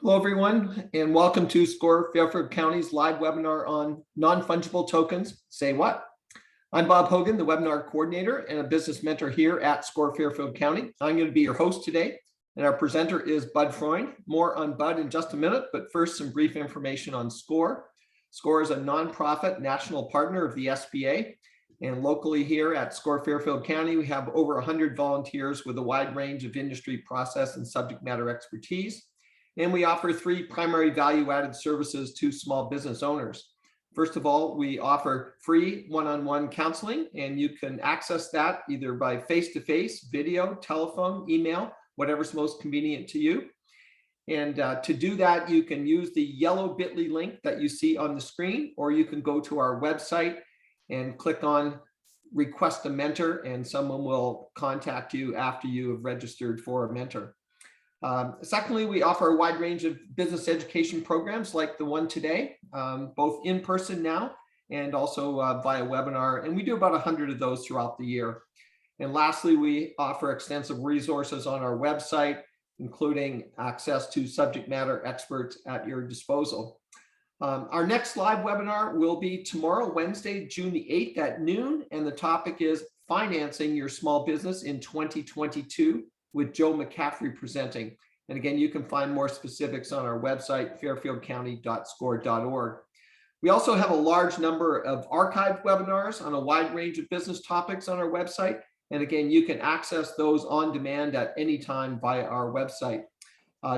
Hello, everyone, and welcome to SCORE Fairfield County's live webinar on non-fungible tokens. Say what? I'm Bob Hogan, the webinar coordinator and a business mentor here at SCORE Fairfield County. I'm going to be your host today, and our presenter is Bud Freund. More on Bud in just a minute, but first, some brief information on SCORE. SCORE is a nonprofit national partner of the SBA, and locally here at SCORE Fairfield County, we have over 100 volunteers with a wide range of industry process and subject matter expertise. And we offer three primary value-added services to small business owners. First of all, we offer free one-on-one counseling, and you can access that either by face-to-face, video, telephone, email, whatever's most convenient to you. And to do that, you can use the yellow bit.ly link that you see on the screen, or you can go to our website and click on Request a Mentor, and someone will contact you after you have registered for a mentor. Secondly, we offer a wide range of business education programs like the one today, both in person now and also via webinar. And we do about 100 of those throughout the year. And lastly, we offer extensive resources on our website, including access to subject matter experts at your disposal. Our next live webinar will be tomorrow, Wednesday, June the 8th at noon. And the topic is financing your small business in 2022. With Joe McCaffrey presenting. And again, you can find more specifics on our website, fairfieldcounty.score.org. We also have a large number of archived webinars on a wide range of business topics on our website. And again, you can access those on demand at any time via our website.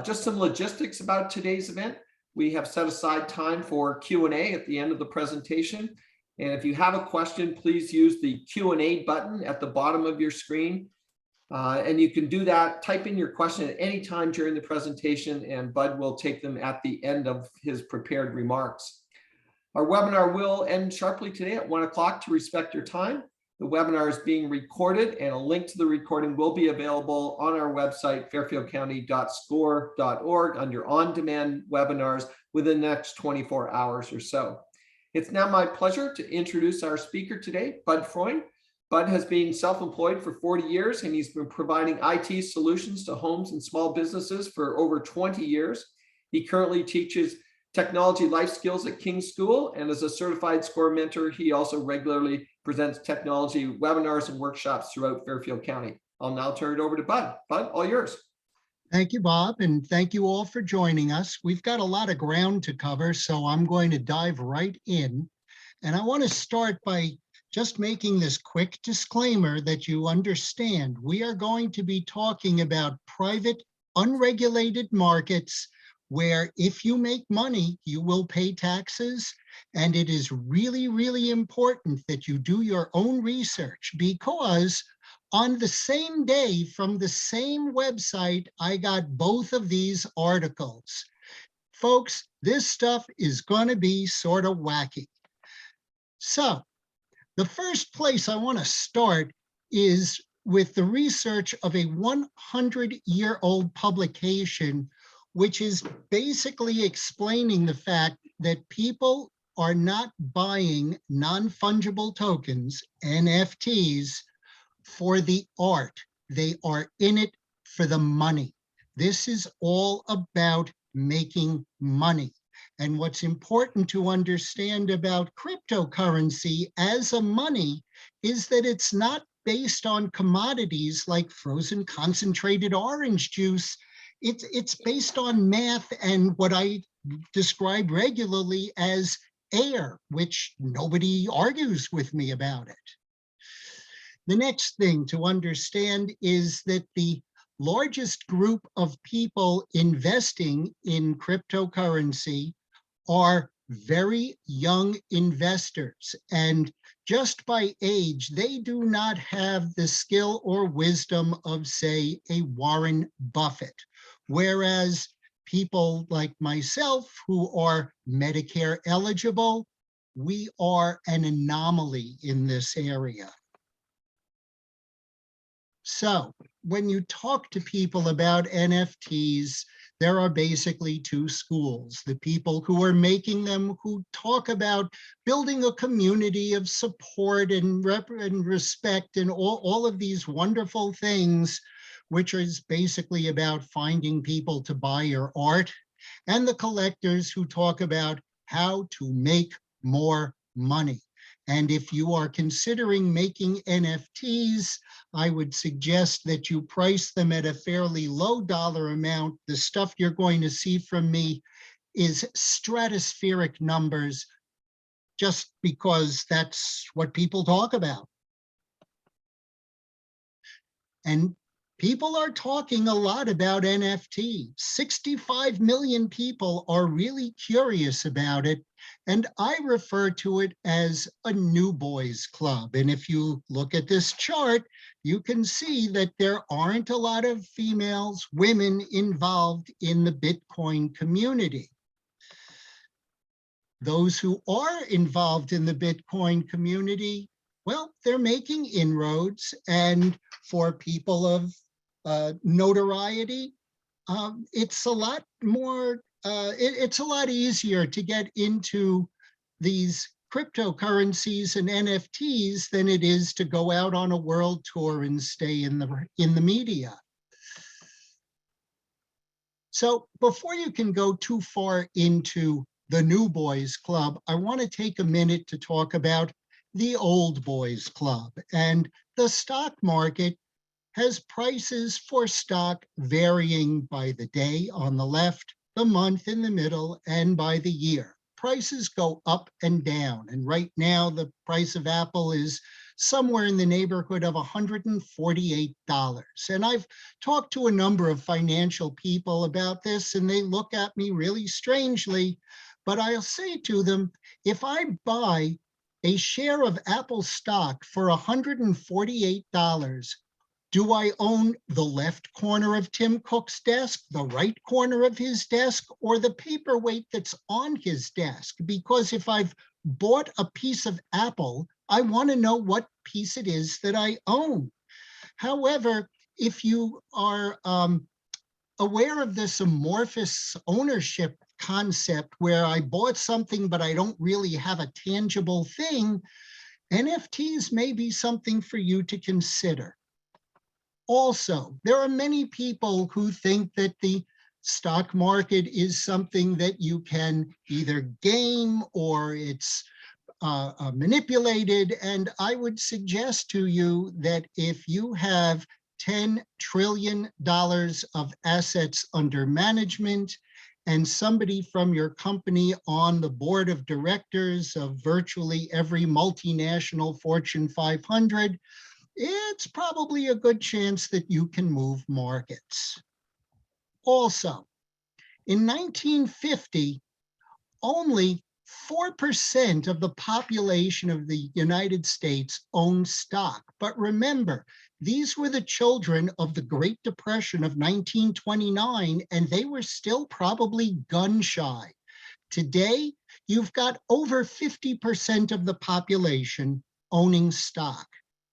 Just some logistics about today's event. We have set aside time for Q&A at the end of the presentation. And if you have a question, please use the Q&A button at the bottom of your screen. And you can do that, type in your question at any time during the presentation, and Bud will take them at the end of his prepared remarks. Our webinar will end sharply today at 1 o'clock to respect your time. The webinar is being recorded, and a link to the recording will be available on our website, fairfieldcounty.score.org, under on-demand webinars within the next 24 hours or so. It's now my pleasure to introduce our speaker today, Bud Freund. Bud has been self-employed for 40 years, and he's been providing IT solutions to homes and small businesses for over 20 years. He currently teaches technology life skills at King's School, and as a certified SCORE mentor, he also regularly presents technology webinars and workshops throughout Fairfield County. I'll now turn it over to Bud. Bud, all yours. Thank you, Bob, and thank you all for joining us. We've got a lot of ground to cover, so I'm going to dive right in. And I want to start by just making this quick disclaimer that you understand. We are going to be talking about private, unregulated markets where if you make money, you will pay taxes. And it is really, really important that you do your own research, because on the same day from the same website, I got both of these articles. Folks, this stuff is going to be sort of wacky. So, the first place I want to start is with the research of a 100-year-old publication, which is basically explaining the fact that people are not buying non-fungible tokens, NFTs, for the art. They are in it for the money. This is all about making money. And what's important to understand about cryptocurrency as a money is that it's not based on commodities like frozen concentrated orange juice. It's based on math and what I describe regularly as air, which nobody argues with me about it. The next thing to understand is that the largest group of people investing in cryptocurrency are very young investors, and just by age, they do not have the skill or wisdom of, say, a Warren Buffett, whereas people like myself who are Medicare eligible, we are an anomaly in this area. So when you talk to people about NFTs, there are basically two schools. The people who are making them, who talk about building a community of support and respect and all of these wonderful things, which is basically about finding people to buy your art. and the collectors who talk about how to make more money. And if you are considering making NFTs, I would suggest that you price them at a fairly low dollar amount. The stuff you're going to see from me is stratospheric numbers, just because that's what people talk about. And people are talking a lot about NFT. 65 million people are really curious about it. And I refer to it as a new boys club. And if you look at this chart, you can see that there aren't a lot of females, women involved in the Bitcoin community. Those who are involved in the Bitcoin community, well, they're making inroads. And for people of notoriety, it's a lot more, it's a lot easier to get into these cryptocurrencies and NFTs than it is to go out on a world tour and stay in the media. So before you can go too far into the new boys club, I want to take a minute to talk about the old boys club. And the stock market has prices for stock varying by the day on the left, the month in the middle, and by the year. Prices go up and down. And right now, the price of Apple is somewhere in the neighborhood of $148. And I've talked to a number of financial people about this, and they look at me really strangely, but I'll say to them, if I buy a share of Apple stock for $148, do I own the left corner of Tim Cook's desk, the right corner of his desk, or the paperweight that's on his desk? Because if I've bought a piece of Apple, I want to know what piece it is that I own. However, if you are aware of this amorphous ownership concept where I bought something, but I don't really have a tangible thing, NFTs may be something for you to consider. Also, there are many people who think that the stock market is something that you can either game or it's manipulated. And I would suggest to you that if you have $10 trillion of assets under management and somebody from your company on the board of directors of virtually every multinational Fortune 500, it's probably a good chance that you can move markets. Also, in 1950, only 4% of the population of the United States owned stock. But remember, these were the children of the Great Depression of 1929, and they were still probably gun shy. Today, you've got over 50% of the population owning stock.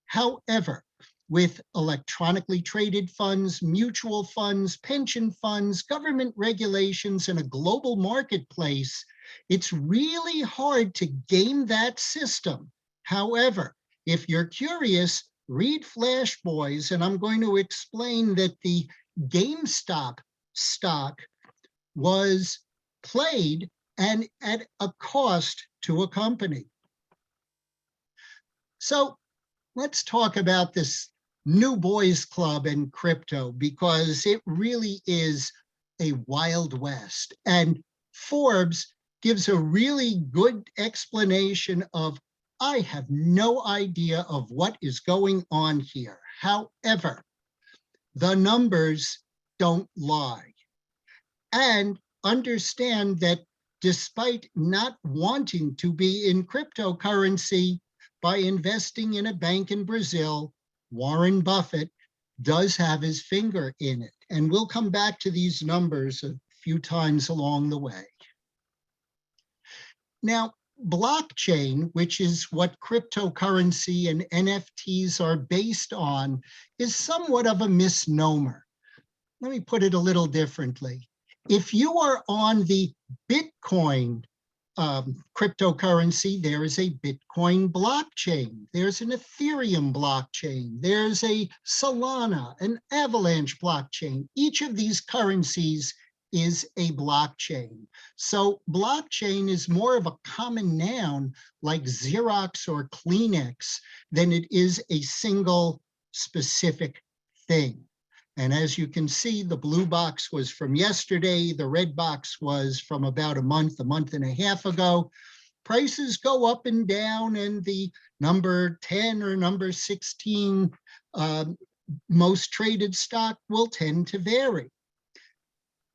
However, with electronically traded funds, mutual funds, pension funds, government regulations, and a global marketplace, it's really hard to game that system. However, if you're curious, read Flash Boys, and I'm going to explain that the GameStop stock was played and at a cost to a company. So let's talk about this new boys club and crypto, because it really is a Wild West. And Forbes gives a really good explanation of, I have no idea of what is going on here. However, the numbers don't lie. And understand that despite not wanting to be in cryptocurrency, by investing in a bank in Brazil, Warren Buffett does have his finger in it. And we'll come back to these numbers a few times along the way. Now, blockchain, which is what cryptocurrency and NFTs are based on, is somewhat of a misnomer. Let me put it a little differently. If you are on the Bitcoin cryptocurrency, there is a Bitcoin blockchain. There's an Ethereum blockchain. There's a Solana, an Avalanche blockchain. Each of these currencies is a blockchain. So blockchain is more of a common noun like Xerox or Kleenex than it is a single specific thing. And as you can see, the blue box was from yesterday. The red box was from about a month and a half ago. Prices go up and down, and the number 10 or number 16 most traded stock will tend to vary.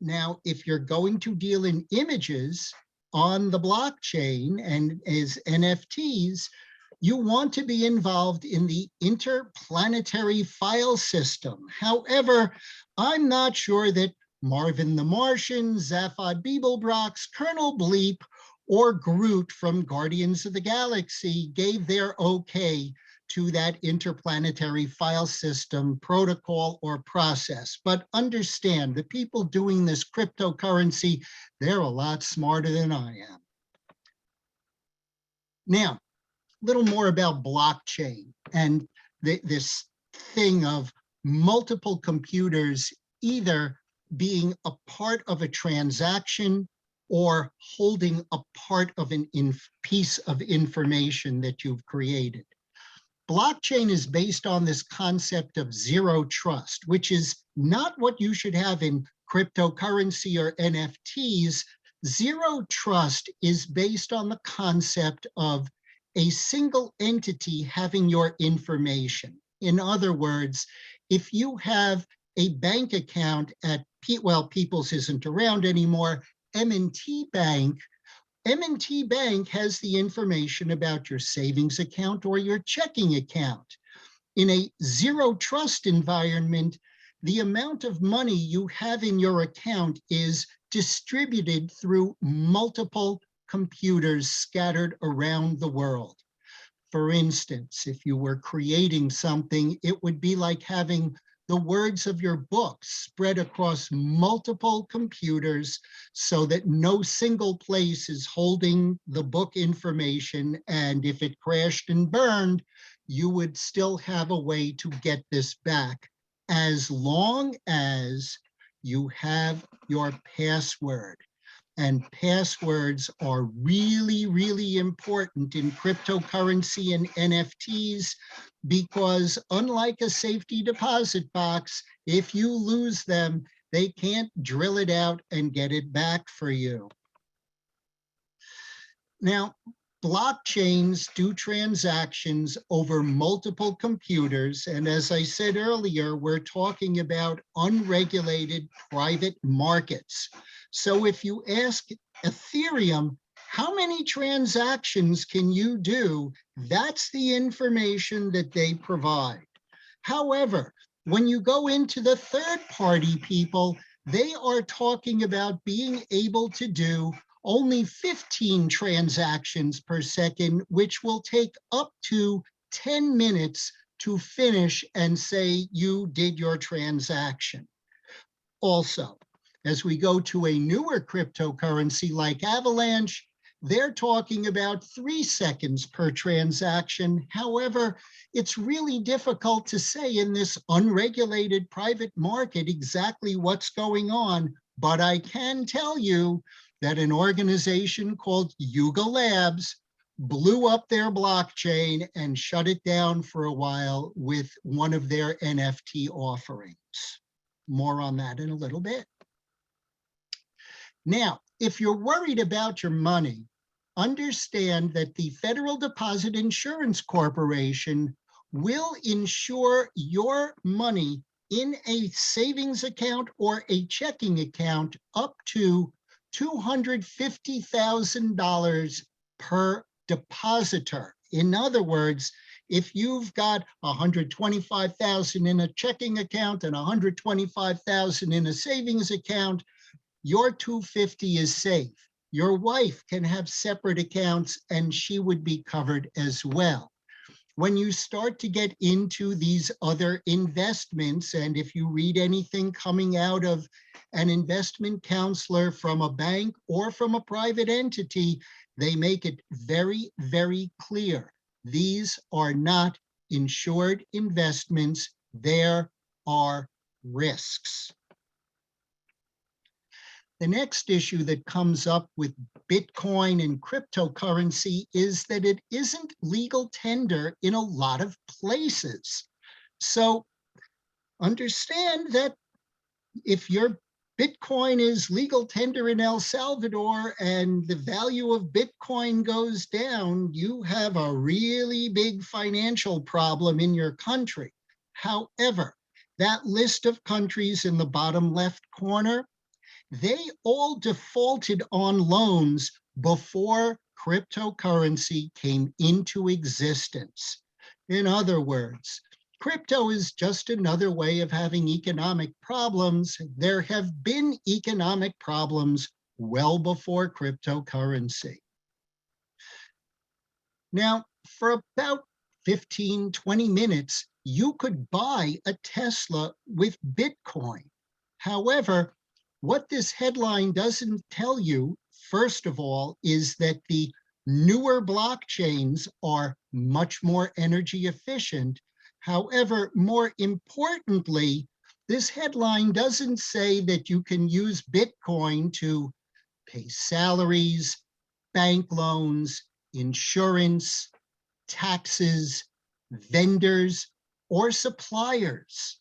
Now, if you're going to deal in images on the blockchain and as NFTs, you want to be involved in the interplanetary file system. However, I'm not sure that Marvin the Martian, Zaphod Beeblebrox, Colonel Bleep, or Groot from Guardians of the Galaxy gave their okay to that interplanetary file system protocol or process. But understand, the people doing this cryptocurrency, they're a lot smarter than I am. Now, a little more about blockchain and this thing of multiple computers either being a part of a transaction or holding a part of a piece of information that you've created. Blockchain is based on this concept of zero trust, which is not what you should have in cryptocurrency or NFTs. Zero trust is based on the concept of a single entity having your information. In other words, if you have a bank account at, well, People's isn't around anymore, M&T Bank, M&T Bank has the information about your savings account or your checking account. In a zero trust environment, the amount of money you have in your account is distributed through multiple computers scattered around the world. For instance, if you were creating something, it would be like having the words of your book spread across multiple computers so that no single place is holding the book information. And if it crashed and burned, you would still have a way to get this back as long as you have your password. And passwords are really, really important in cryptocurrency and NFTs because unlike a safety deposit box, if you lose them, they can't drill it out and get it back for you. Now, blockchains do transactions over multiple computers. And as I said earlier, we're talking about unregulated private markets. So if you ask Ethereum, how many transactions can you do? That's the information that they provide. However, when you go into the third-party people, they are talking about being able to do only 15 transactions per second, which will take up to 10 minutes to finish and say you did your transaction. Also, as we go to a newer cryptocurrency like Avalanche, they're talking about 3 seconds per transaction. However, it's really difficult to say in this unregulated private market exactly what's going on, but I can tell you that an organization called Yuga Labs blew up their blockchain and shut it down for a while with one of their NFT offerings. More on that in a little bit. Now, if you're worried about your money, understand that the Federal Deposit Insurance Corporation will insure your money in a savings account or a checking account up to $250,000 per depositor. In other words, if you've got $125,000 in a checking account and $125,000 in a savings account, your $250,000 is safe. Your wife can have separate accounts and she would be covered as well. When you start to get into these other investments, and if you read anything coming out of an investment counselor from a bank or from a private entity, they make it very, very clear. These are not insured investments. There are risks. The next issue that comes up with Bitcoin and cryptocurrency is that it isn't legal tender in a lot of places. So understand that if your Bitcoin is legal tender in El Salvador and the value of Bitcoin goes down, you have a really big financial problem in your country. However, that list of countries in the bottom left corner, they all defaulted on loans before cryptocurrency came into existence. In other words, crypto is just another way of having economic problems. There have been economic problems well before cryptocurrency. Now, for about 15, 20 minutes, you could buy a Tesla with Bitcoin. However, what this headline doesn't tell you, first of all, is that the newer blockchains are much more energy efficient. However, more importantly, this headline doesn't say that you can use Bitcoin to pay salaries, bank loans, insurance, taxes, vendors, or suppliers.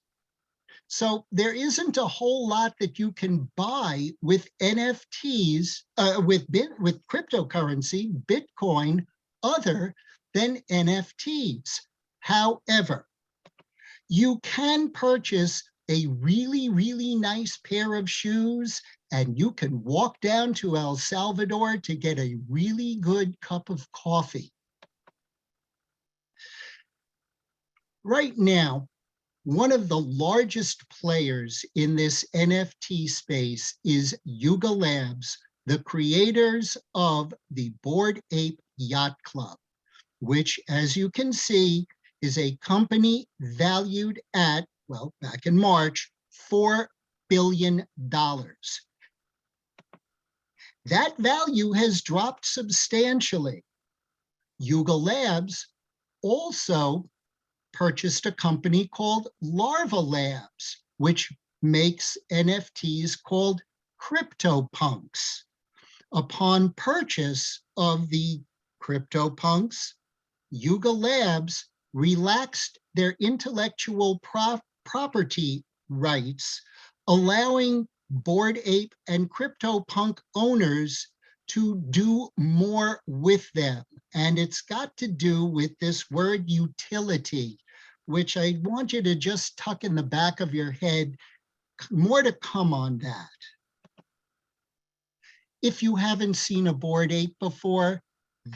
So there isn't a whole lot that you can buy with NFTs, with cryptocurrency, Bitcoin, other than NFTs. However, you can purchase a really, really nice pair of shoes, and you can walk down to El Salvador to get a really good cup of coffee. Right now, one of the largest players in this NFT space is Yuga Labs, the creators of the Bored Ape Yacht Club, which, as you can see, is a company valued at, well, back in March, $4 billion. That value has dropped substantially. Yuga Labs also purchased a company called Larva Labs, which makes NFTs called CryptoPunks. Upon purchase of the CryptoPunks, Yuga Labs relaxed their intellectual property rights, allowing Bored Ape and CryptoPunk owners to do more with them. And it's got to do with this word utility, which I want you to just tuck in the back of your head. More to come on that. If you haven't seen a Bored Ape before,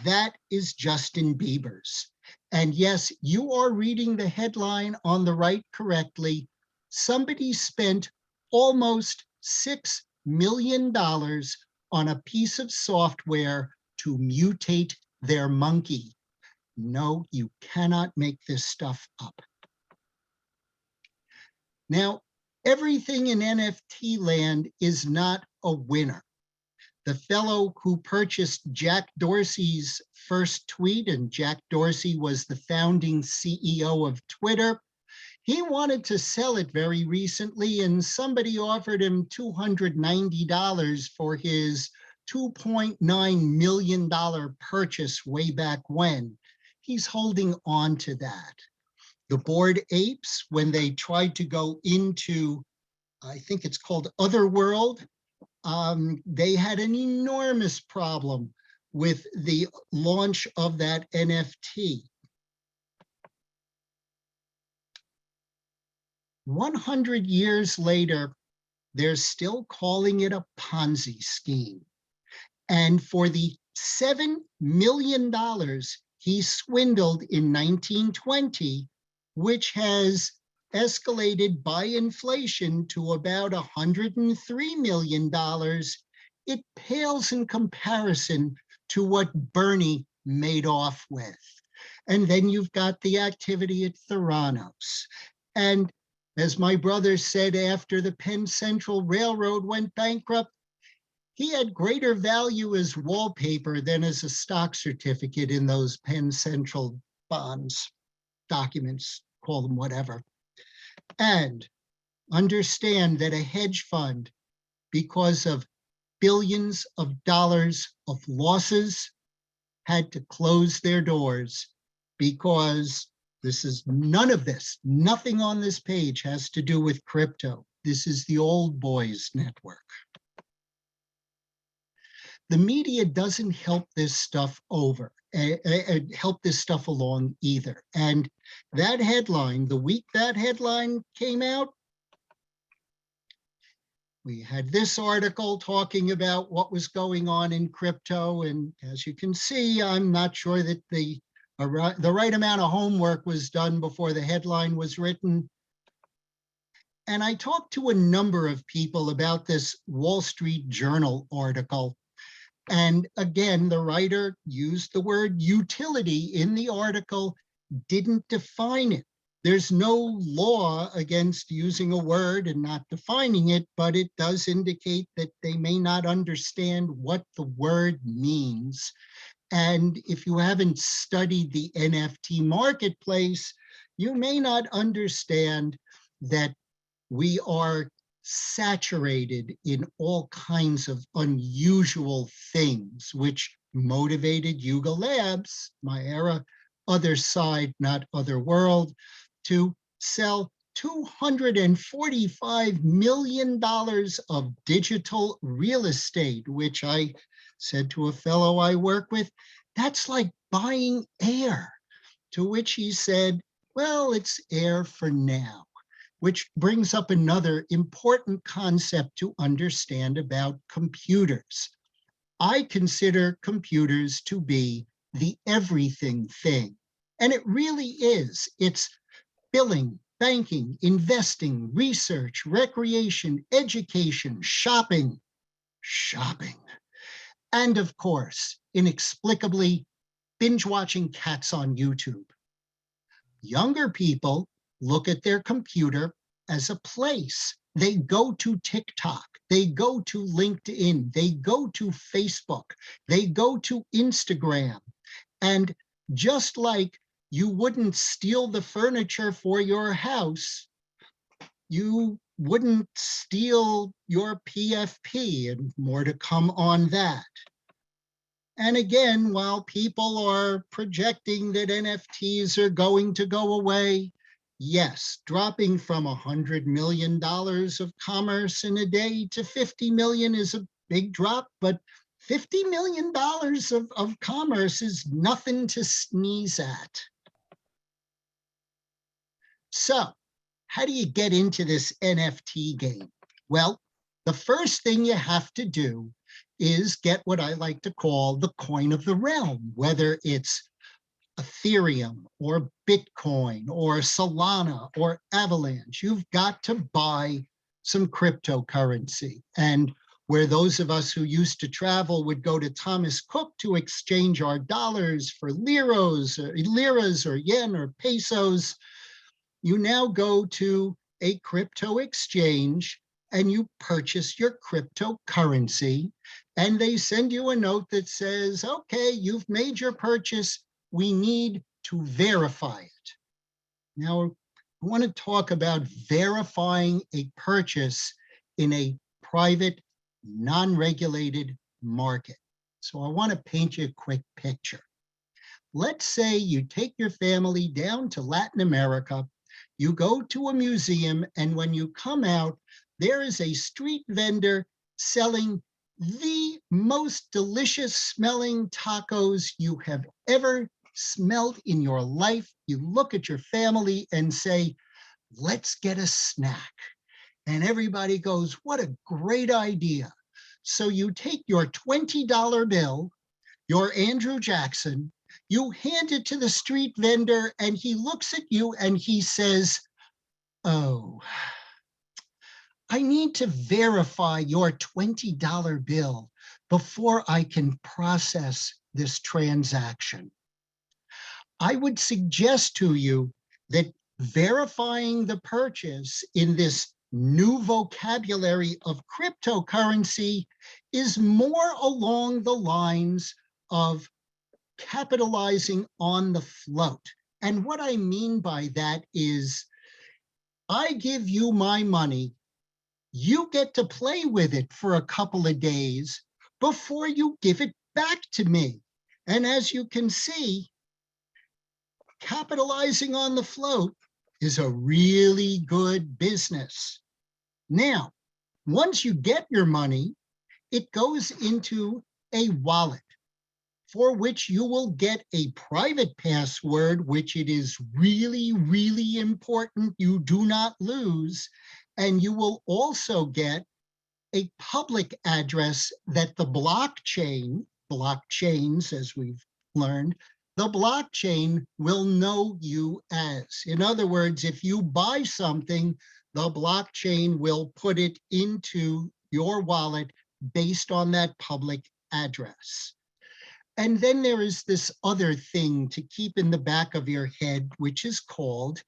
that is Justin Bieber's. And yes, you are reading the headline on the right correctly. Somebody spent almost $6 million on a piece of software to mutate their monkey. No, you cannot make this stuff up. Now, everything in NFT land is not a winner. The fellow who purchased Jack Dorsey's first tweet, and Jack Dorsey was the founding CEO of Twitter, he wanted to sell it very recently, and somebody offered him $290 for his $2.9 million purchase way back when. He's holding on to that. The Bored Apes, when they tried to go into, I think it's called Otherworld, they had an enormous problem with the launch of that NFT. 100 years later, they're still calling it a Ponzi scheme. And for the $7 million he swindled in 1920, which has escalated by inflation to about $103 million, it pales in comparison to what Bernie made off with. And then you've got the activity at Theranos. And as my brother said after the Penn Central Railroad went bankrupt, he had greater value as wallpaper than as a stock certificate in those Penn Central bonds, documents, call them whatever. And understand that a hedge fund, because of billions of dollars of losses had to close their doors because none of this, nothing on this page has to do with crypto. This is the old boys network. The media doesn't help this stuff help this stuff along either. And that headline, the week that headline came out, we had this article talking about what was going on in crypto. And as you can see, I'm not sure that the right amount of homework was done before the headline was written. And I talked to a number of people about this Wall Street Journal article. And again, the writer used the word utility in the article, didn't define it. There's no law against using a word and not defining it, but it does indicate that they may not understand what the word means. And if you haven't studied the NFT marketplace, you may not understand that we are saturated in all kinds of unusual things, which motivated Yuga Labs, my era, other side, not other world, to sell $245 million of digital real estate, which I said to a fellow I work with, that's like buying air. To which he said, well, it's air for now. Which brings up another important concept to understand about computers. I consider computers to be the everything thing. And it really is. It's billing, banking, investing, research, recreation, education, shopping. And of course, inexplicably, binge watching cats on YouTube. Younger people look at their computer as a place. They go to TikTok, they go to LinkedIn, they go to Facebook, they go to Instagram. And just like you wouldn't steal the furniture for your house, you wouldn't steal your PFP, and more to come on that. And again, while people are projecting that NFTs are going to go away, yes, dropping from $100 million of commerce in a day to 50 million is a big drop, but $50 million of commerce is nothing to sneeze at. So how do you get into this NFT game? Well, the first thing you have to do is get what I like to call the coin of the realm, whether it's Ethereum or Bitcoin or Solana or Avalanche. You've got to buy some cryptocurrency. And where those of us who used to travel would go to Thomas Cook to exchange our dollars for liras or yen or pesos, you now go to a crypto exchange and you purchase your cryptocurrency, and they send you a note that says, okay, you've made your purchase, we need to verify it. Now, I want to talk about verifying a purchase in a private, non-regulated market. So I want to paint you a quick picture. Let's say you take your family down to Latin America, you go to a museum, and when you come out, there is a street vendor selling the most delicious smelling tacos you have ever smelled in your life. You look at your family and say, let's get a snack. And everybody goes, what a great idea. So you take your $20 bill, your Andrew Jackson, you hand it to the street vendor, and he looks at you and he says, oh, I need to verify your $20 bill before I can process this transaction. I would suggest to you that verifying the purchase in this new vocabulary of cryptocurrency is more along the lines of capitalizing on the float. And what I mean by that is, I give you my money You get to play with it for a couple of days before you give it back to me. And as you can see, capitalizing on the float is a really good business. Now, once you get your money, it goes into a wallet for which you will get a private password, which it is really, really important you do not lose. And you will also get a public address that the blockchains, as we've learned, the blockchain will know you as. In other words, if you buy something, the blockchain will put it into your wallet based on that public address. And then there is this other thing to keep in the back of your head, which is called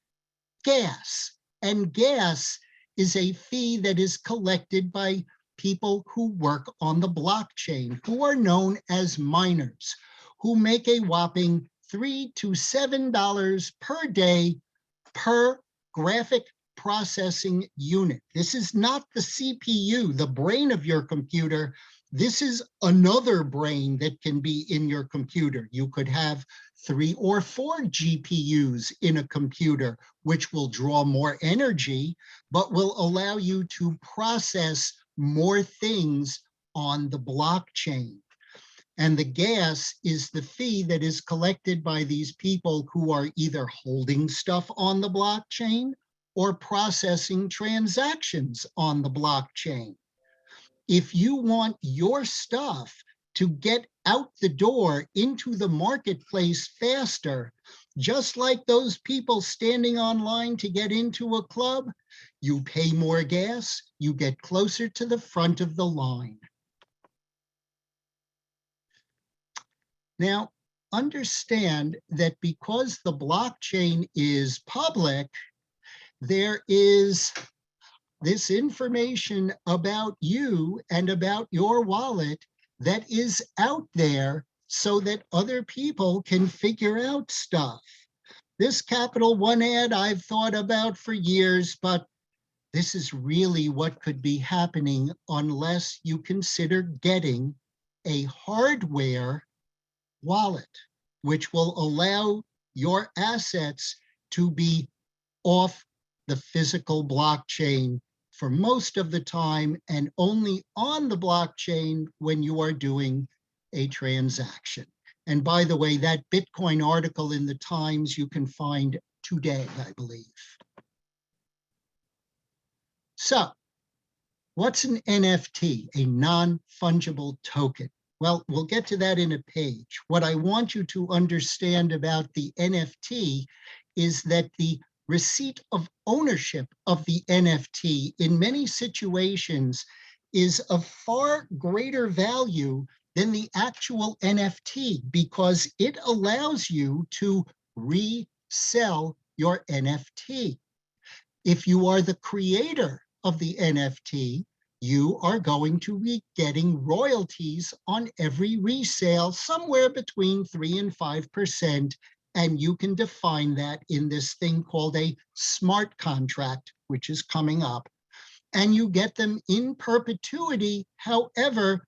gas. And gas is a fee that is collected by people who work on the blockchain, who are known as miners, who make a whopping $3 to $7 per day per graphic processing unit. This is not the CPU, the brain of your computer. This is another brain that can be in your computer. You could have 3 or 4 GPUs in a computer, which will draw more energy, but will allow you to process more things on the blockchain. And the gas is the fee that is collected by these people who are either holding stuff on the blockchain or processing transactions on the blockchain. If you want your stuff to get out the door into the marketplace faster, just like those people standing online to get into a club, you pay more gas, you get closer to the front of the line. Now, understand that because the blockchain is public, there is this information about you and about your wallet that is out there so that other people can figure out stuff. This Capital One ad I've thought about for years, but this is really what could be happening unless you consider getting a hardware wallet, which will allow your assets to be off the physical blockchain for most of the time and only on the blockchain when you are doing a transaction. And by the way, that Bitcoin article in the Times you can find today, I believe. So what's an NFT, a non-fungible token? Well, we'll get to that in a page. What I want you to understand about the NFT is that the receipt of ownership of the NFT in many situations is of far greater value than the actual NFT because it allows you to resell your NFT. If you are the creator of the NFT, you are going to be getting royalties on every resale, somewhere between 3 and 5%. And you can define that in this thing called a smart contract, which is coming up. And you get them in perpetuity. However,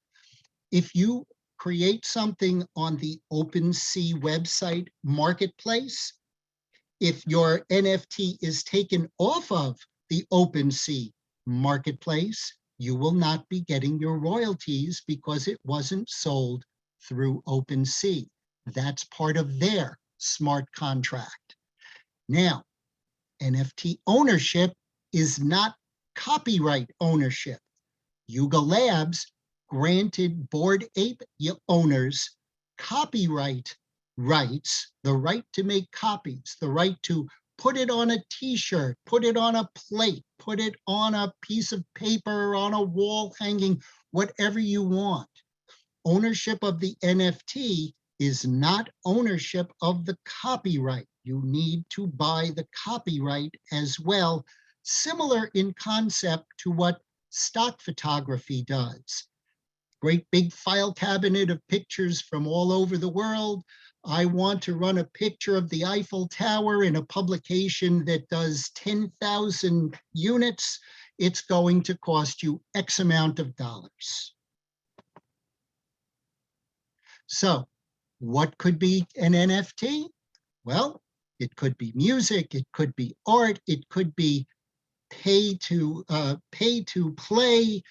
if you create something on the OpenSea website marketplace, if your NFT is taken off of the OpenSea marketplace, you will not be getting your royalties because it wasn't sold through OpenSea. That's part of their smart contract. Now, NFT ownership is not copyright ownership. Yuga Labs granted Bored Ape owners copyright rights, the right to make copies, the right to put it on a t-shirt, put it on a plate, put it on a piece of paper, on a wall hanging, whatever you want. Ownership of the NFT is not ownership of the copyright. You need to buy the copyright as well, similar in concept to what stock photography does. Great big file cabinet of pictures from all over the world. I want to run a picture of the Eiffel Tower in a publication that does 10,000 units. it's going to cost you X amount of dollars. So what could be an NFT? Well, it could be music, it could be art, it could be pay to play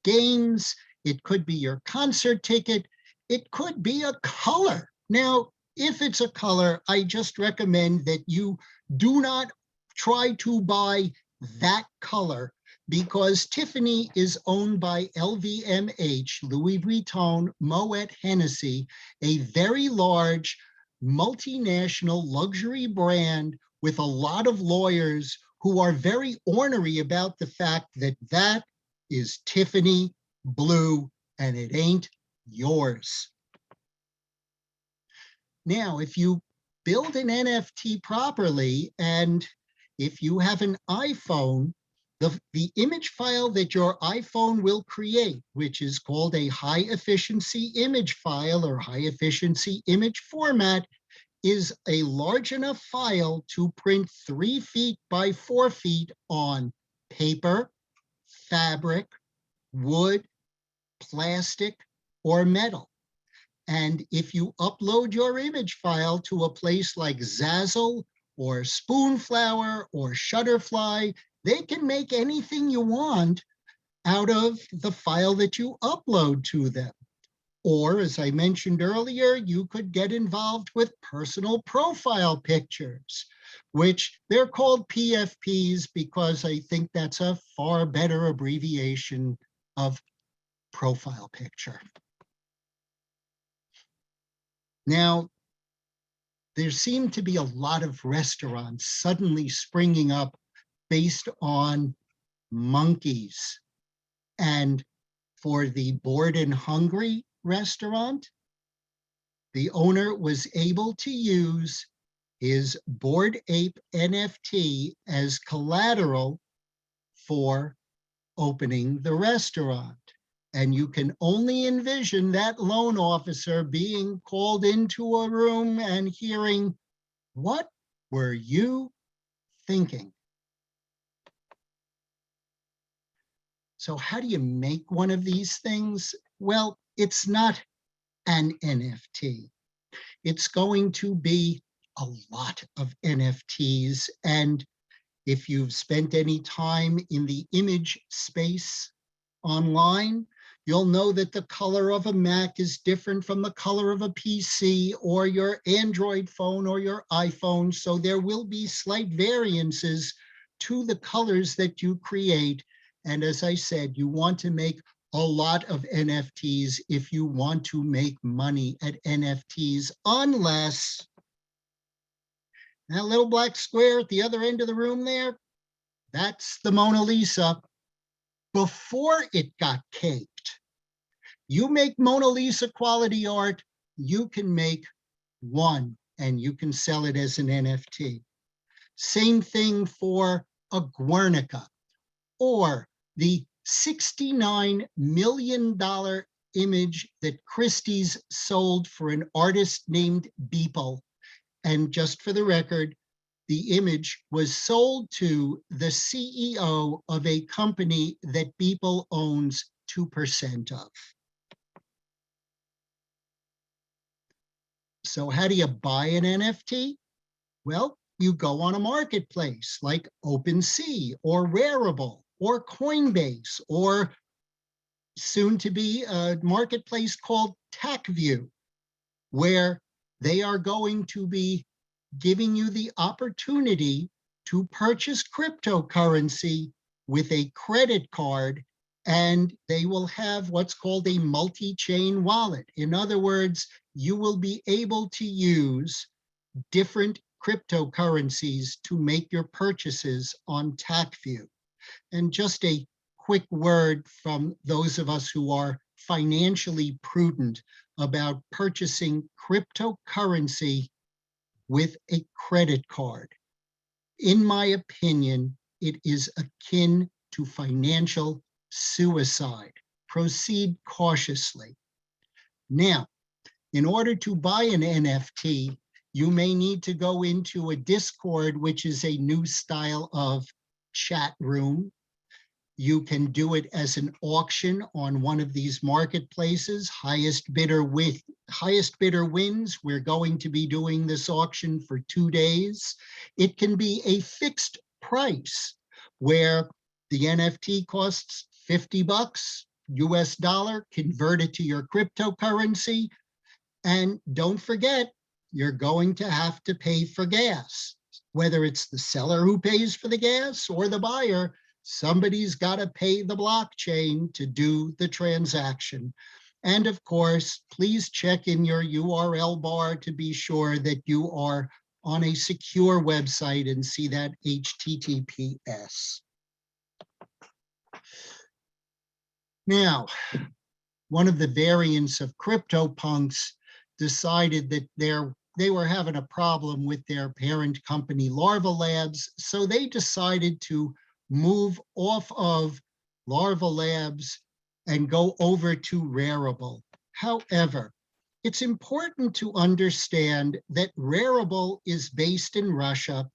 games, it could be your concert ticket, it could be a color. Now, if it's a color, I just recommend that you do not try to buy that color, because Tiffany is owned by LVMH, Louis Vuitton, Moet Hennessy, a very large multinational luxury brand with a lot of lawyers who are very ornery about the fact that that is Tiffany blue and it ain't yours. Now, if you build an NFT properly, and if you have an iPhone, the image file that your iPhone will create, which is called a high efficiency image file or high efficiency image format, is a large enough file to print 3 feet by 4 feet on paper, fabric, wood, plastic, or metal. And if you upload your image file to a place like Zazzle or Spoonflower or Shutterfly, they can make anything you want out of the file that you upload to them. Or, as I mentioned earlier, you could get involved with personal profile pictures, which they're called PFPs because I think that's a far better abbreviation of profile picture. Now, there seem to be a lot of restaurants suddenly springing up based on monkeys. And for the Bored and Hungry restaurant, the owner was able to use his Bored Ape NFT as collateral for opening the restaurant. And you can only envision that loan officer being called into a room and hearing, "What were you thinking?" So how do you make one of these things? Well, it's not an NFT. It's going to be a lot of NFTs. And if you've spent any time in the image space online, you'll know that the color of a Mac is different from the color of a PC or your Android phone or your iPhone. So there will be slight variances to the colors that you create. And as I said, you want to make a lot of NFTs if you want to make money at NFTs, unless that little black square at the other end of the room there, that's the Mona Lisa before it got caked. You make Mona Lisa quality art, you can make one and you can sell it as an NFT. Same thing for a Guernica or the $69 million image that Christie's sold for an artist named Beeple. And just for the record, the image was sold to the CEO of a company that Beeple owns 2% of. So how do you buy an NFT? Well, you go on a marketplace like OpenSea or Rarible or Coinbase, or soon to be a marketplace called TackView, where they are going to be giving you the opportunity to purchase cryptocurrency with a credit card, and they will have what's called a multi-chain wallet. In other words, you will be able to use different cryptocurrencies to make your purchases on TackView. And just a quick word from those of us who are financially prudent about purchasing cryptocurrency with a credit card. In my opinion, it is akin to financial suicide. Proceed cautiously. Now, in order to buy an NFT, you may need to go into a Discord, which is a new style of chat room. You can do it as an auction on one of these marketplaces. Highest bidder wins. We're going to be doing this auction for 2 days. It can be a fixed price where the NFT costs $50 US dollar, convert it to your cryptocurrency. And don't forget, you're going to have to pay for gas. Whether it's the seller who pays for the gas or the buyer, somebody's got to pay the blockchain to do the transaction. And of course, please check in your URL bar to be sure that you are on a secure website and see that HTTPS. Now, one of the variants of CryptoPunks decided that they were having a problem with their parent company, Larva Labs, so they decided to move off of Larva Labs and go over to Rarible. However, it's important to understand that Rarible is based in Russia,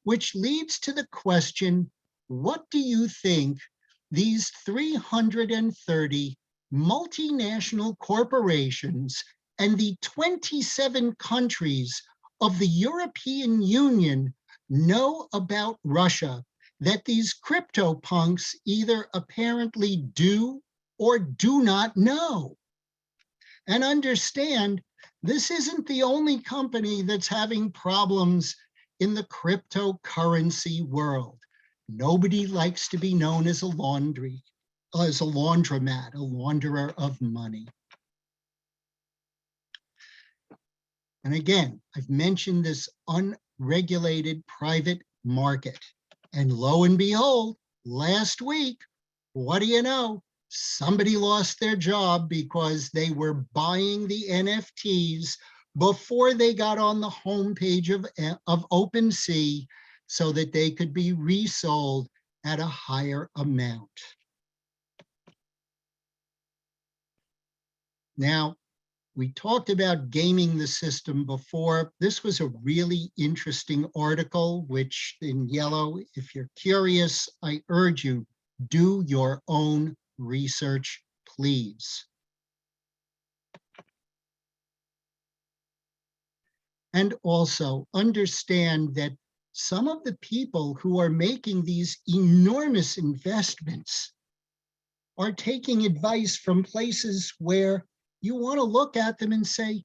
which leads to the question, what do you think these 330 multinational corporations and the 27 countries of the European Union know about Russia that these CryptoPunks either apparently do or do not know? And understand, this isn't the only company that's having problems in the cryptocurrency world. Nobody likes to be known as a laundromat, a launderer of money. And again, I've mentioned this unregulated private market. And lo and behold, last week, what do you know? Somebody lost their job because they were buying the NFTs before they got on the homepage of OpenSea so that they could be resold at a higher amount. Now, we talked about gaming the system before. This was a really interesting article, which in yellow, if you're curious, I urge you, do your own research, please. And also understand that some of the people who are making these enormous investments are taking advice from places where you want to look at them and say,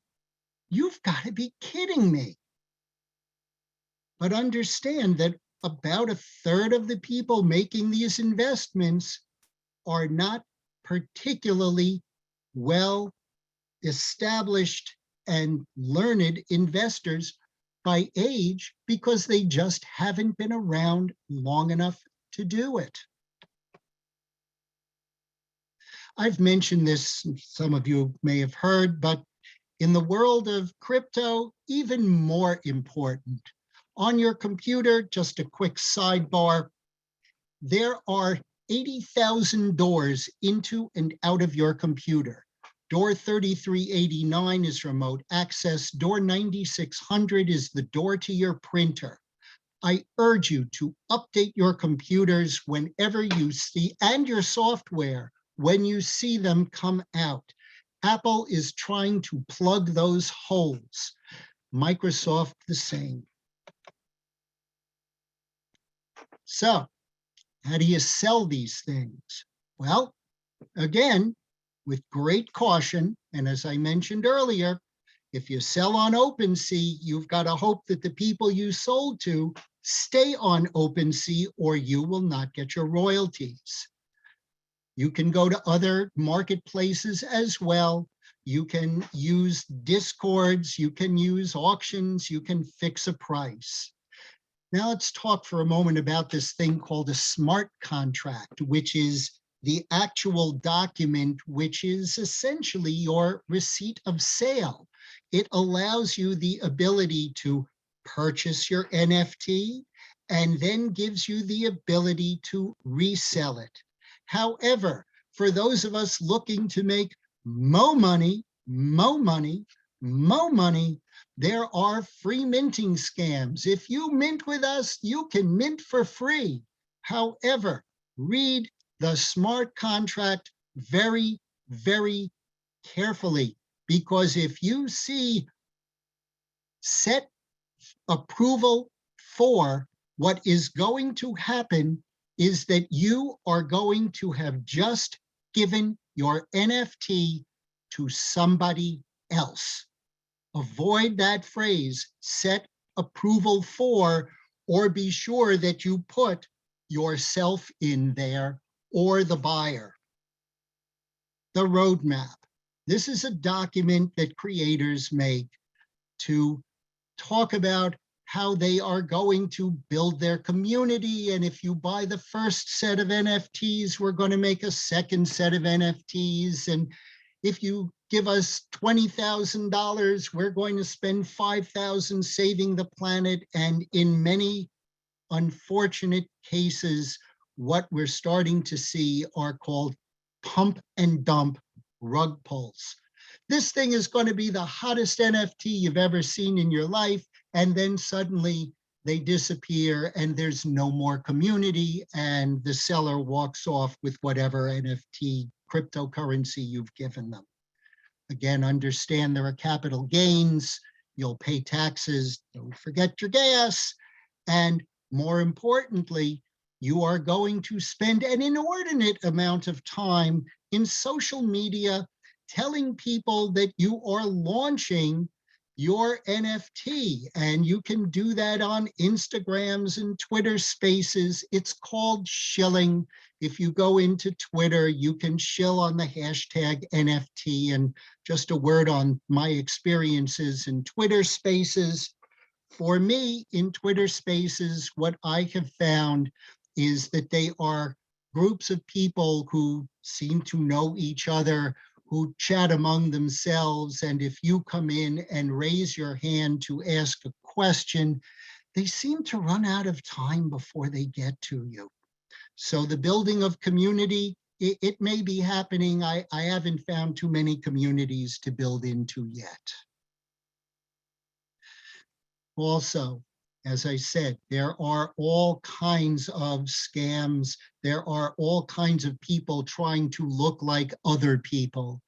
you've got to be kidding me. But understand that about a third of the people making these investments are not particularly well established and learned investors by age, because they just haven't been around long enough to do it. I've mentioned this, some of you may have heard, but in the world of crypto, even more important. On your computer, just a quick sidebar, there are 80,000 doors into and out of your computer. Door 3389 is remote access. Door 9600 is the door to your printer. I urge you to update your computers whenever you see, and your software, when you see them come out. Apple is trying to plug those holes. Microsoft the same. So, how do you sell these things? Well, again, with great caution, and as I mentioned earlier, if you sell on OpenSea, you've got to hope that the people you sold to stay on OpenSea, or you will not get your royalties. You can go to other marketplaces as well. You can use Discords, you can use auctions, you can fix a price. Now let's talk for a moment about this thing called a smart contract, which is the actual document, which is essentially your receipt of sale. It allows you the ability to purchase your NFT and then gives you the ability to resell it. However, for those of us looking to make more money, there are free minting scams. If you mint with us, you can mint for free. However, read the smart contract very, very carefully, because if you see set approval for, what is going to happen is that you are going to have just given your NFT to somebody else. Avoid that phrase, set approval for, or be sure that you put yourself in there or the buyer. The roadmap. This is a document that creators make to talk about how they are going to build their community. And if you buy the first set of NFTs, we're going to make a second set of NFTs. And if you give us $20,000, we're going to spend $5,000 saving the planet. And in many unfortunate cases, what we're starting to see are called pump and dump rug pulls. This thing is going to be the hottest NFT you've ever seen in your life, and then suddenly they disappear and there's no more community, and the seller walks off with whatever NFT cryptocurrency you've given them. Again, understand there are capital gains, you'll pay taxes, don't forget your gas, and more importantly, you are going to spend an inordinate amount of time in social media telling people that you are launching your NFT, and you can do that on Instagrams and Twitter Spaces. It's called shilling. If you go into Twitter, you can shill on the hashtag NFT. And just a word on my experiences in Twitter Spaces. For me, in Twitter Spaces, what I have found is that they are groups of people who seem to know each other, who chat among themselves. And if you come in and raise your hand to ask a question, they seem to run out of time before they get to you. So the building of community, it may be happening. I haven't found too many communities to build into yet. Also, as I said, there are all kinds of scams. There are all kinds of people trying to look like other people.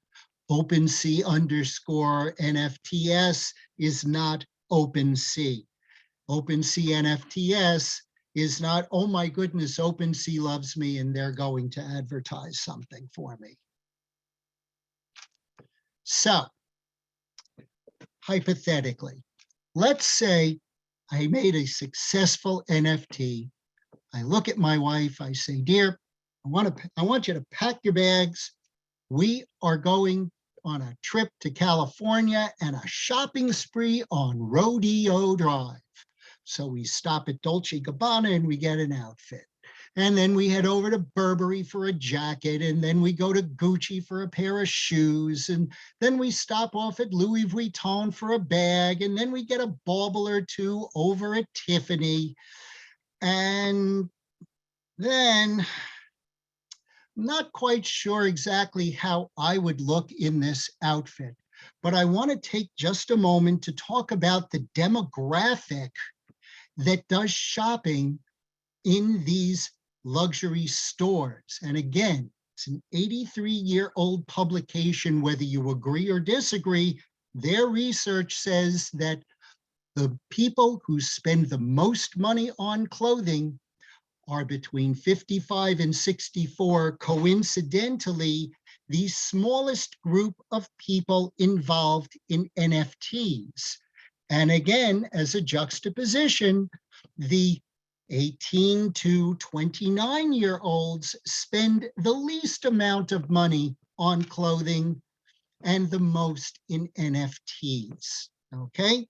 OpenSea_NFTS is not OpenSea. OpenSea NFTS is not, oh my goodness, OpenSea loves me and they're going to advertise something for me. So, hypothetically, let's say I made a successful NFT. I look at my wife, I say, dear, I want you to pack your bags. We are going on a trip to California and a shopping spree on Rodeo Drive. So we stop at Dolce & Gabbana and we get an outfit. And then we head over to Burberry for a jacket. And then we go to Gucci for a pair of shoes. And then we stop off at Louis Vuitton for a bag. And then we get a bauble or two over at Tiffany. And then I'm not quite sure exactly how I would look in this outfit, but I want to take just a moment to talk about the demographic that does shopping in these luxury stores. And again, it's an 83-year-old publication, whether you agree or disagree. Their research says that the people who spend the most money on clothing are between 55 and 64, coincidentally, the smallest group of people involved in NFTs. And again, as a juxtaposition, the 18 to 29-year-olds spend the least amount of money on clothing and the most in NFTs, okay?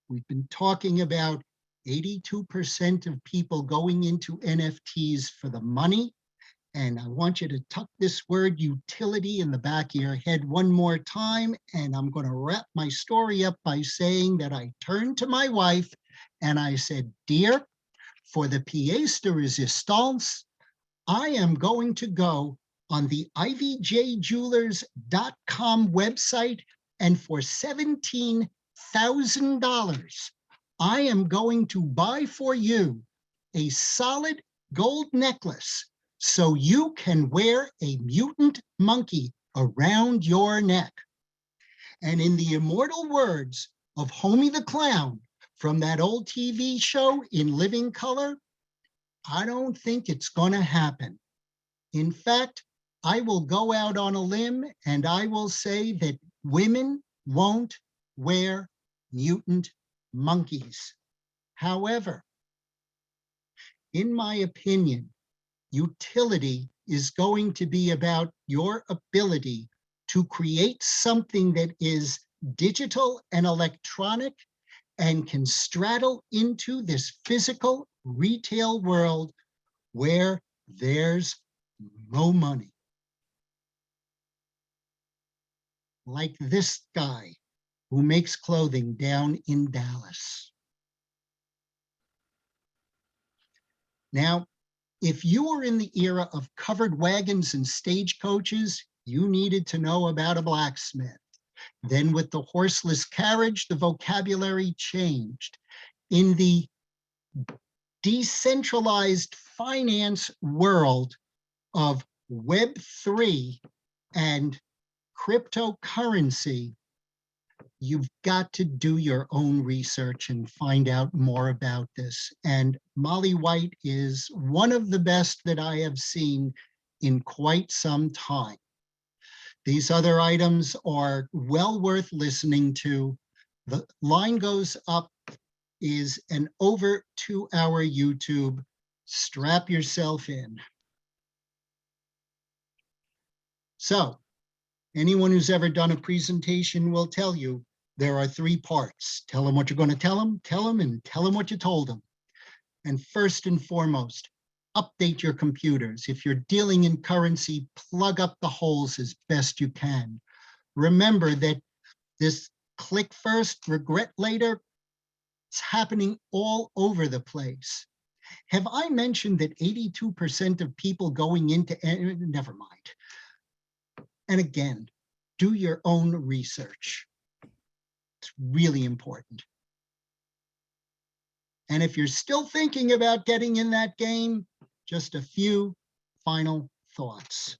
We've been talking about 82% of people going into NFTs for the money. And I want you to tuck this word utility in the back of your head one more time. And I'm going to wrap my story up by saying that I turned to my wife and I said, dear, for the pièce de résistance, I am going to go on the ivjjewelers.com website, and for $17,000, I am going to buy for you a solid gold necklace so you can wear a mutant monkey around your neck. And in the immortal words of Homey the Clown from that old TV show In Living Color, I don't think it's going to happen. In fact, I will go out on a limb and I will say that women won't wear mutant monkeys. However, in my opinion, utility is going to be about your ability to create something that is digital and electronic and can straddle into this physical retail world where there's no money. Like this guy who makes clothing down in Dallas. Now, if you were in the era of covered wagons and stagecoaches, you needed to know about a blacksmith. Then with the horseless carriage, the vocabulary changed. In the decentralized finance world of Web3 and cryptocurrency, you've got to do your own research and find out more about this. And Molly White is one of the best that I have seen in quite some time. These other items are well worth listening to. The line goes up is an over 2-hour YouTube. Strap yourself in. So, anyone who's ever done a presentation will tell you there are 3 parts. Tell them what you're going to tell them, and tell them what you told them. And first and foremost, update your computers. If you're dealing in currency, plug up the holes as best you can. Remember that this click first, regret later, it's happening all over the place. Have I mentioned that 82% of people going into, never mind. And again, do your own research. It's really important. And if you're still thinking about getting in that game, just a few final thoughts.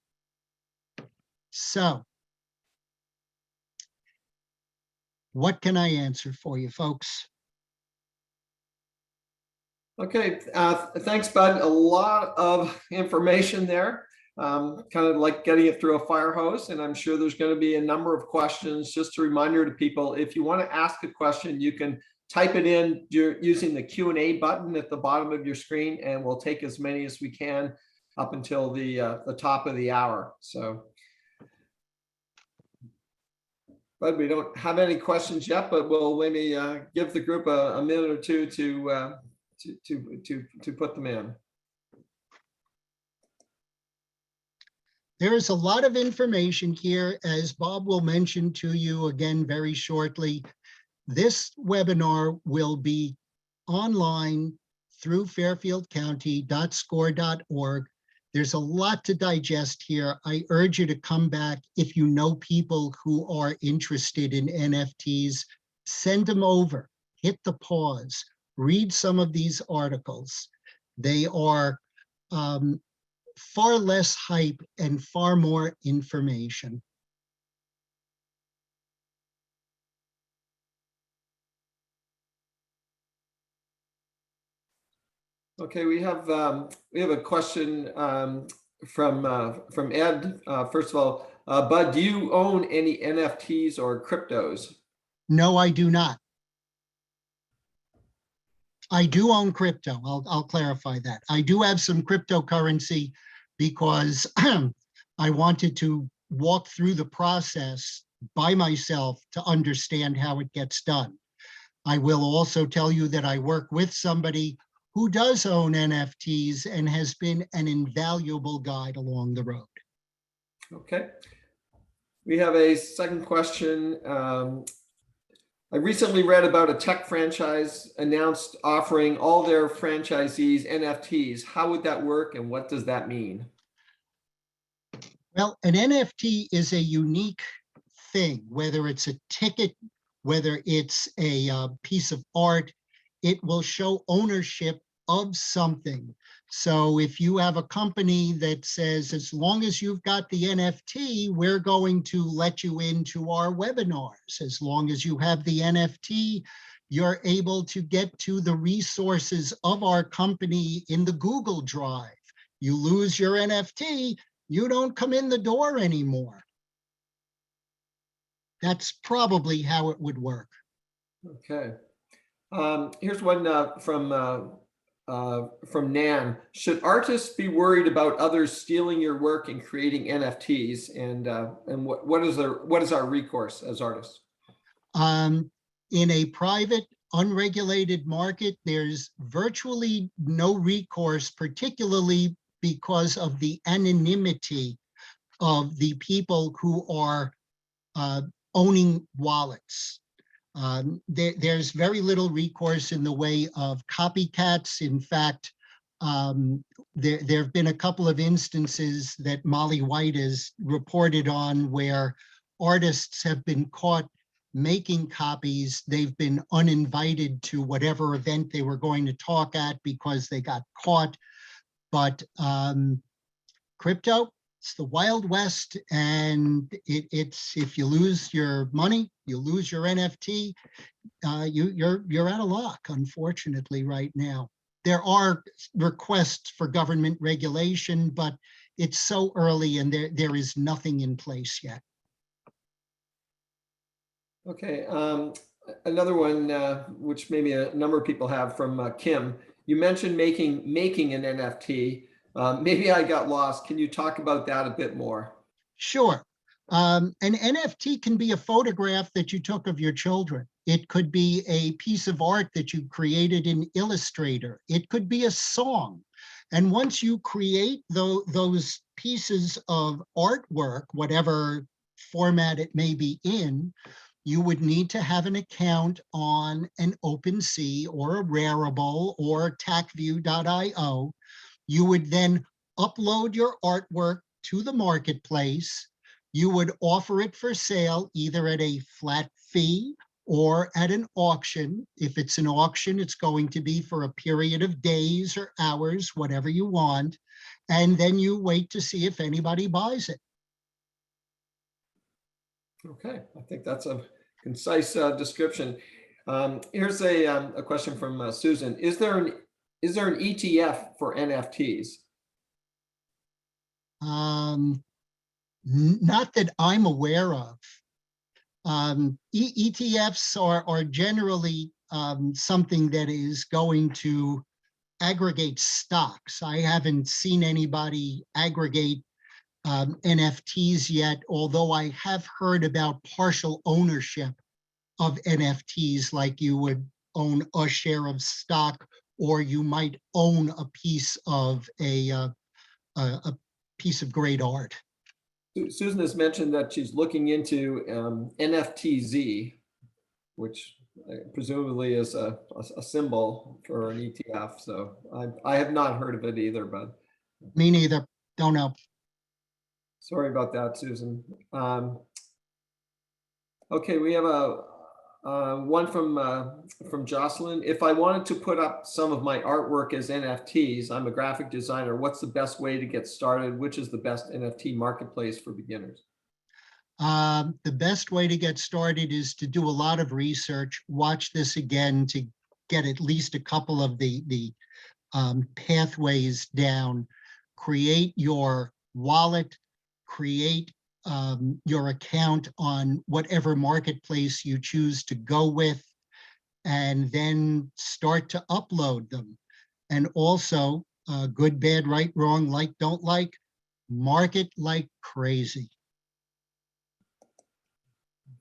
So, what can I answer for you, folks? Okay, thanks, Bud. A lot of information there. Kind of like getting it through a fire hose, and I'm sure there's going to be a number of questions. Just a reminder to people, if you want to ask a question, you can type it in using the Q&A button at the bottom of your screen, and we'll take as many as we can up until the top of the hour. So, but we don't have any questions yet, but we'll maybe give the group a minute or two to put them in. There is a lot of information here, as Bob will mention to you again very shortly. This webinar will be online through fairfieldcounty.score.org. There's a lot to digest here. I urge you to come back. If you know people who are interested in NFTs, send them over, hit the pause, read some of these articles. They are far less hype and far more information. Okay, we have a question from Ed. First of all, Bud, do you own any NFTs or cryptos? No, I do not. I do own crypto. I'll clarify that. I do have some cryptocurrency because I wanted to walk through the process by myself to understand how it gets done. I will also tell you that I work with somebody who does own NFTs and has been an invaluable guide along the road. Okay. We have a second question. I recently read about a tech franchise announced offering all their franchisees NFTs. How would that work and what does that mean? Well, an NFT is a unique thing, whether it's a ticket, whether it's a piece of art, it will show ownership of something. So if you have a company that says, as long as you've got the NFT, we're going to let you into our webinars. As long as you have the NFT, you're able to get to the resources of our company in the Google Drive. You lose your NFT, you don't come in the door anymore. That's probably how it would work. Okay. Here's one from Nan. Should artists be worried about others stealing your work and creating NFTs? And what is our recourse as artists? In a private, unregulated market, there's virtually no recourse, particularly because of the anonymity of the people who are owning wallets. There's very little recourse in the way of copycats. In fact, there have been a couple of instances that Molly White has reported on where artists have been caught making copies. They've been uninvited to whatever event they were going to talk at because they got caught. But crypto, it's the Wild West, and it's if you lose your money, you lose your NFT, you're out of luck, unfortunately, right now. There are requests for government regulation, but it's so early and there is nothing in place yet. Okay, another one, which maybe a number of people have from Kim. You mentioned making an NFT. Maybe I got lost. Can you talk about that a bit more? Sure. An NFT can be a photograph that you took of your children. It could be a piece of art that you created in Illustrator. It could be a song. And once you create those pieces of artwork, whatever format it may be in, you would need to have an account on an OpenSea or a Rarible or TACView.io. You would then upload your artwork to the marketplace. You would offer it for sale either at a flat fee or at an auction. If it's an auction, it's going to be for a period of days or hours, whatever you want. And then you wait to see if anybody buys it. Okay, I think that's a concise description. Here's a question from Susan. Is there an ETF for NFTs? Not that I'm aware of. ETFs are generally something that is going to aggregate stocks. I haven't seen anybody aggregate NFTs yet, although I have heard about partial ownership of NFTs, like you would own a share of stock, or you might own a piece of a piece of great art. Susan has mentioned that she's looking into NFTZ, which presumably is a symbol for an ETF. So I have not heard of it either, but. Me neither. Don't know. Sorry about that, Susan. Okay, we have one from Jocelyn. If I wanted to put up some of my artwork as NFTs, I'm a graphic designer. What's the best way to get started? Which is the best NFT marketplace for beginners? The best way to get started is to do a lot of research. Watch this again to get at least a couple of the pathways down. Create your wallet. Create your account on whatever marketplace you choose to go with, and then start to upload them. And also, good, bad, right, wrong, like, don't like, market like crazy.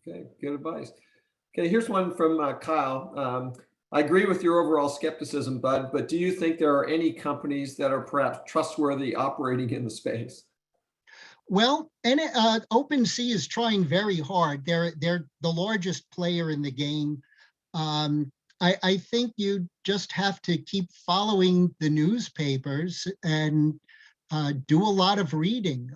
Okay, good advice. Okay, here's one from Kyle. I agree with your overall skepticism, Bud, but do you think there are any companies that are perhaps trustworthy operating in the space? Well, and OpenSea is trying very hard. They're the largest player in the game. I think you just have to keep following the newspapers and do a lot of reading.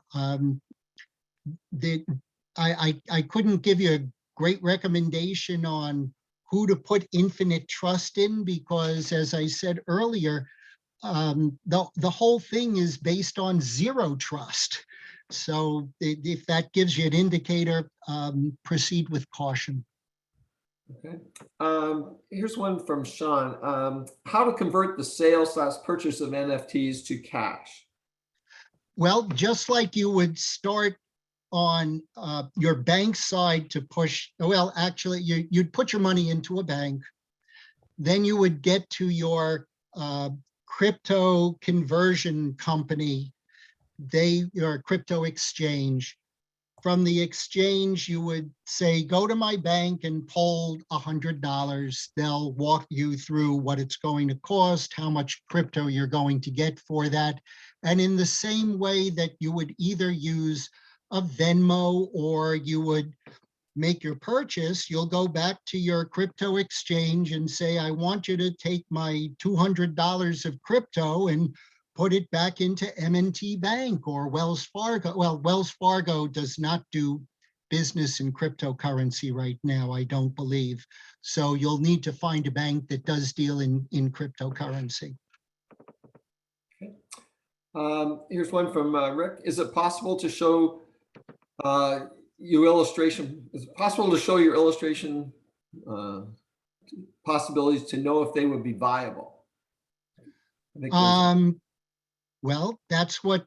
I couldn't give you a great recommendation on who to put infinite trust in, because as I said earlier, the whole thing is based on zero trust. So if that gives you an indicator, proceed with caution. Okay. Here's one from Sean. How to convert the sale/purchase of NFTs to cash? Well, just like you would start on your bank side to push, well, actually, you'd put your money into a bank. Then you would get to your crypto conversion company, your crypto exchange. From the exchange, you would say, go to my bank and pull $100. They'll walk you through what it's going to cost, how much crypto you're going to get for that. And in the same way that you would either use a Venmo or you would make your purchase, you'll go back to your crypto exchange and say, I want you to take my $200 of crypto and put it back into M&T Bank or Wells Fargo. Well, Wells Fargo does not do business in cryptocurrency right now, I don't believe. So you'll need to find a bank that does deal in cryptocurrency. Okay. Here's one from Rick. Is it possible to show your illustration? Is it possible to show your illustration possibilities to know if they would be viable? Well, that's what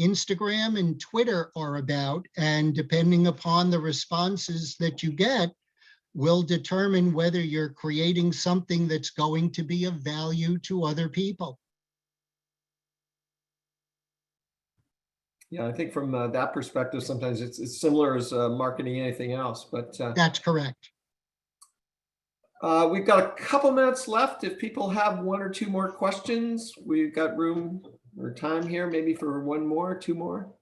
Instagram and Twitter are about. And depending upon the responses that you get, will determine whether you're creating something that's going to be of value to other people. Yeah, I think from that perspective, sometimes it's similar as marketing anything else, but that's correct. We've got a couple minutes left. If people have one or two more questions, we've got room or time here, maybe for one more, two more.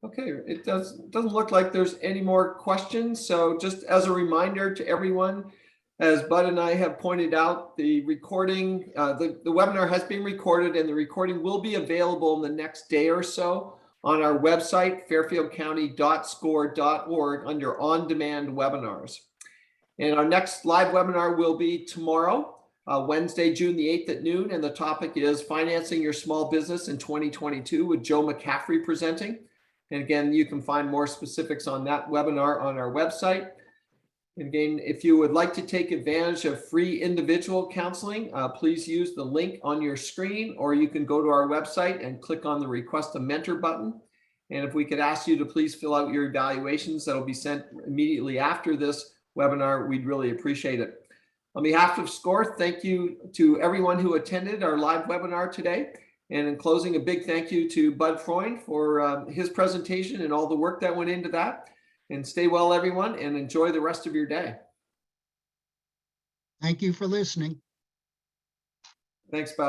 Okay, it doesn't look like there's any more questions. So just as a reminder to everyone, as Bud and I have pointed out, the recording, the webinar has been recorded and the recording will be available in the next day or so on our website, fairfieldcounty.score.org, under on-demand webinars. And our next live webinar will be tomorrow, Wednesday, June the 8th at noon. And the topic is Financing Your Small Business in 2022 with Joe McCaffrey presenting. And again, you can find more specifics on that webinar on our website. And again, if you would like to take advantage of free individual counseling, please use the link on your screen, or you can go to our website and click on the Request a Mentor button. And if we could ask you to please fill out your evaluations that'll be sent immediately after this webinar, we'd really appreciate it. On behalf of SCORE, thank you to everyone who attended our live webinar today. And in closing, a big thank you to Bud Freund for his presentation and all the work that went into that. And stay well, everyone, and enjoy the rest of your day. Thank you for listening. Thanks, Bud.